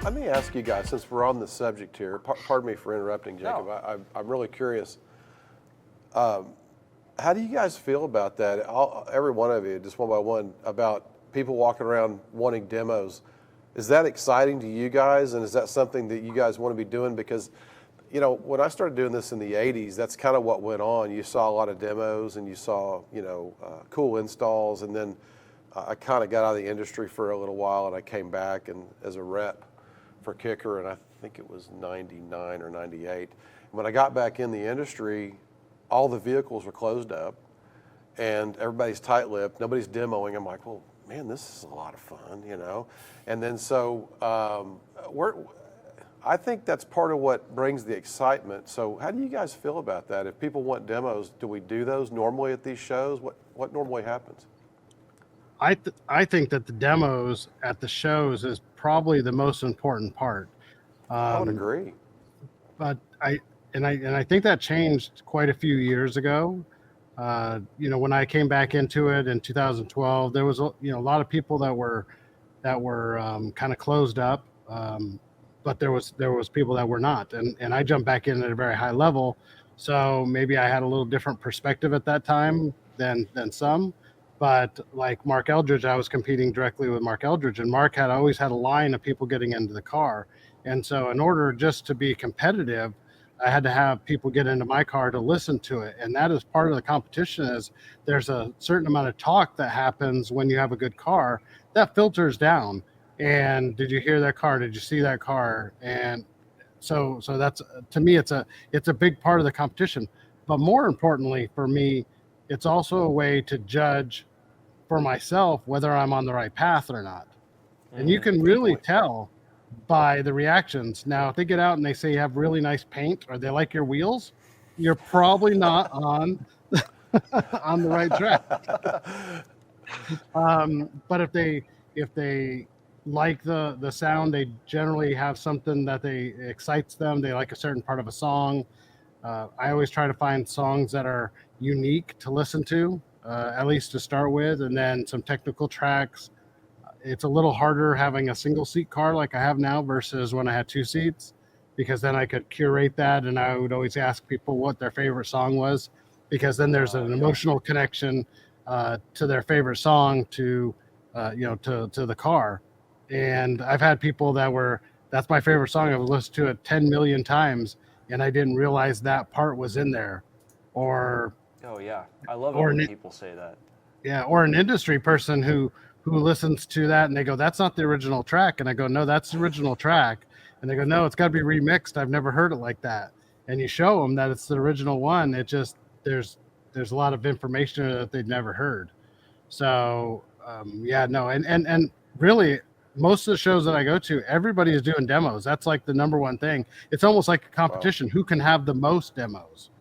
Let me ask you guys, since we're on the subject here, pardon me for interrupting, Jacob. No. I'm really curious. How do you guys feel about that? Every one of you, just one by one, about people walking around wanting demos. Is that exciting to you guys, and is that something that you guys want to be doing? Because, you know, when I started doing this in the 80s, that's kind of what went on. You saw a lot of demos, and you saw, you know, cool installs, and then I kind of got out of the industry for a little while, and I came back and as a rep for KICKER, and I think it was 99 or 98. When I got back in the industry, all the vehicles were closed up, and everybody's tight-lipped, nobody's demoing. I'm like, well, man, this is a lot of fun, you know? And then so I think that's part of what brings the excitement. So how do you guys feel about that? If people want demos, do we do those normally at these shows? What normally happens? I think that the demos at the shows is probably the most important part. I would agree. But I think that changed quite a few years ago. You know, when I came back into it in 2012, there was a lot of people that were kind of closed up, but there was people that were not, and I jumped back in at a very high level, so maybe I had a little different perspective at that time than some. But like Mark Eldridge, I was competing directly with Mark Eldridge, and Mark had always had a line of people getting into the car, and so in order just to be competitive, I had to have people get into my car to listen to it. And that is part of the competition. Is there's a certain amount of talk that happens when you have a good car that filters down. And did you hear that car? Did you see that car? And so that's, to me, it's a big part of the competition. But more importantly for me, it's also a way to judge for myself whether I'm on the right path or not. And you can really tell by the reactions. Now, if they get out and they say you have really nice paint or they like your wheels, you're probably not on on the right track. But if they like the sound, they generally have something that excites them. They like a certain part of a song. I always try to find songs that are unique to listen to, at least to start with, and then some technical tracks. It's a little harder having a single seat car like I have now versus when I had two seats, because then I could curate that, and I would always ask people what their favorite song was, because then there's an emotional connection to their favorite song to the car. And I've had people that's my favorite song. I've listened to it 10 million times, and I didn't realize that part was in there. Or oh yeah, I love it when people say that. Yeah, or an industry person who listens to that and they go, that's not the original track. And I go, no, that's the original track. And they go, no, it's got to be remixed. I've never heard it like that. And you show them that it's the original one. It just, there's a lot of information that they've never heard. So, and really most of the shows that I go to, everybody is doing demos. That's like the number one thing. It's almost like a competition. Wow. Who can have the most demos?